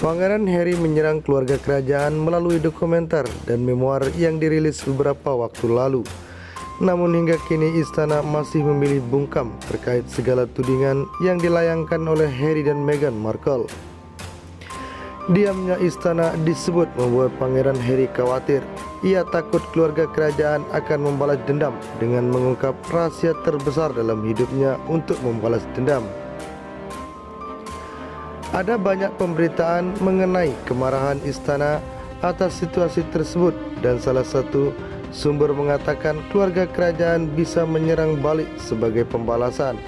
Pangeran Harry menyerang keluarga kerajaan melalui dokumenter dan memoir yang dirilis beberapa waktu lalu. Namun hingga kini istana masih memilih bungkam terkait segala tudingan yang dilayangkan oleh Harry dan Meghan Markle. Diamnya istana disebut membuat Pangeran Harry khawatir. Ia takut keluarga kerajaan akan membalas dendam dengan mengungkap rahasia terbesar dalam hidupnya untuk membalas dendam. Ada banyak pemberitaan mengenai kemarahan istana atas situasi tersebut dan salah satu sumber mengatakan keluarga kerajaan bisa menyerang balik sebagai pembalasan.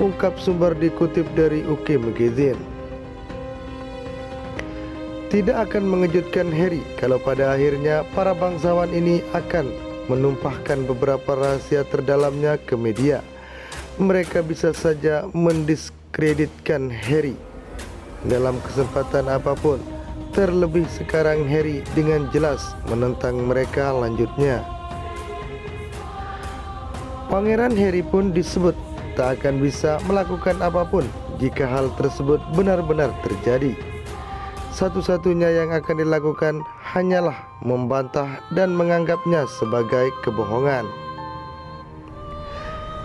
Ungkap sumber dikutip dari UK Magazine. Tidak akan mengejutkan Harry kalau pada akhirnya para bangsawan ini akan menumpahkan beberapa rahasia terdalamnya ke media. Mereka bisa saja mendiskreditkan Harry dalam kesempatan apapun. Terlebih sekarang Harry dengan jelas menentang mereka lanjutnya. Pangeran Harry pun disebut tak akan bisa melakukan apapun jika hal tersebut benar-benar terjadi. Satu-satunya yang akan dilakukan hanyalah membantah dan menganggapnya sebagai kebohongan.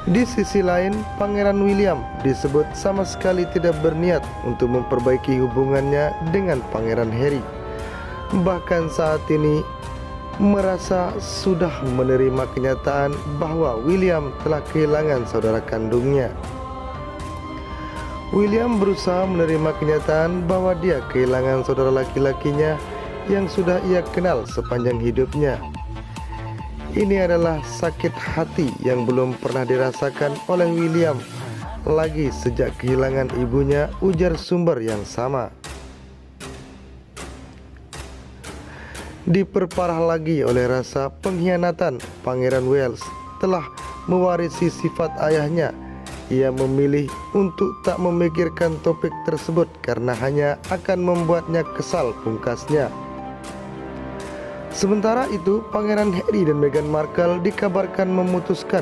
Di sisi lain, Pangeran William disebut sama sekali tidak berniat untuk memperbaiki hubungannya dengan Pangeran Harry. Bahkan saat ini merasa sudah menerima kenyataan bahwa William telah kehilangan saudara kandungnya. William berusaha menerima kenyataan bahwa dia kehilangan saudara laki-lakinya yang sudah ia kenal sepanjang hidupnya. Ini adalah sakit hati yang belum pernah dirasakan oleh William lagi sejak kehilangan ibunya, ujar sumber yang sama. Diperparah lagi oleh rasa pengkhianatan, Pangeran Wales telah mewarisi sifat ayahnya. Ia memilih untuk tak memikirkan topik tersebut karena hanya akan membuatnya kesal, pungkasnya. Sementara itu, Pangeran Harry dan Meghan Markle dikabarkan memutuskan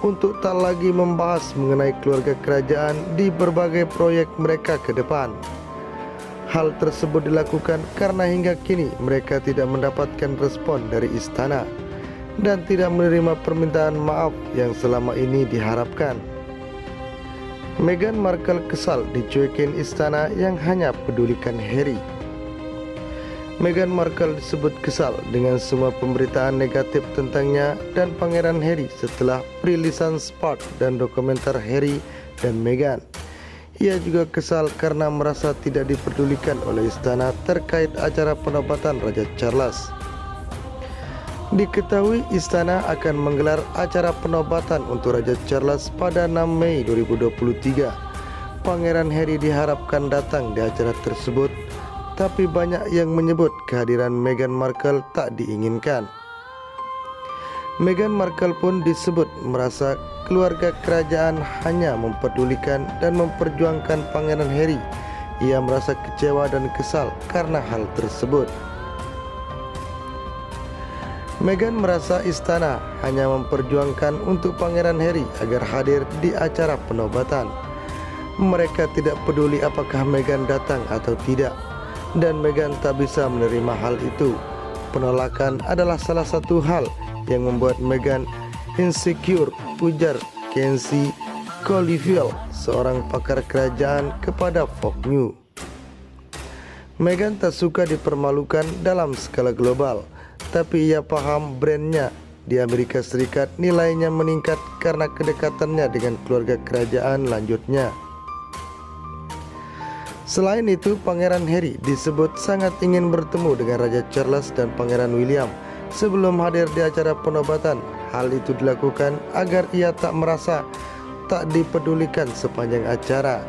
untuk tak lagi membahas mengenai keluarga kerajaan di berbagai proyek mereka ke depan. Hal tersebut dilakukan karena hingga kini mereka tidak mendapatkan respon dari istana dan tidak menerima permintaan maaf yang selama ini diharapkan. Meghan Markle kesal dicuekin istana yang hanya pedulikan Harry. Meghan Markle disebut kesal dengan semua pemberitaan negatif tentangnya dan Pangeran Harry setelah perilisan Spark dan dokumenter Harry dan Meghan. Ia juga kesal karena merasa tidak diperdulikan oleh istana terkait acara penobatan Raja Charles. Diketahui istana akan menggelar acara penobatan untuk Raja Charles pada 6 Mei 2023. Pangeran Harry diharapkan datang di acara tersebut, tapi banyak yang menyebut kehadiran Meghan Markle tak diinginkan. Meghan Markle pun disebut merasa keluarga kerajaan hanya memperdulikan dan memperjuangkan Pangeran Harry. Ia merasa kecewa dan kesal karena hal tersebut. Meghan merasa istana hanya memperjuangkan untuk Pangeran Harry agar hadir di acara penobatan. Mereka tidak peduli apakah Meghan datang atau tidak, dan Meghan tak bisa menerima hal itu. Penolakan adalah salah satu hal yang membuat Meghan insecure, ujar Kenzie Colville, seorang pakar kerajaan kepada Fox News. Meghan tak suka dipermalukan dalam skala global, tapi ia paham brandnya di Amerika Serikat nilainya meningkat karena kedekatannya dengan keluarga kerajaan, lanjutnya. Selain itu, Pangeran Harry disebut sangat ingin bertemu dengan Raja Charles dan Pangeran William sebelum hadir di acara penobatan. Hal itu dilakukan agar ia tak merasa tak dipedulikan sepanjang acara.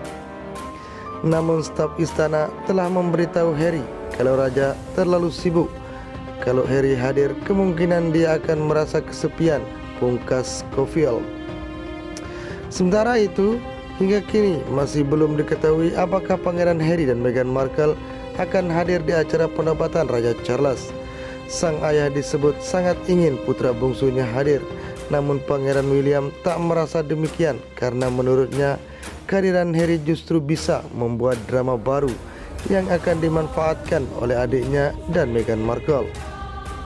Namun staf istana telah memberitahu Harry kalau Raja terlalu sibuk. Kalau Harry hadir, kemungkinan dia akan merasa kesepian, pungkas Colville. Sementara itu, hingga kini masih belum diketahui apakah Pangeran Harry dan Meghan Markle akan hadir di acara penobatan Raja Charles. Sang ayah disebut sangat ingin putra bungsunya hadir, namun Pangeran William tak merasa demikian karena menurutnya kehadiran Harry justru bisa membuat drama baru yang akan dimanfaatkan oleh adiknya dan Meghan Markle.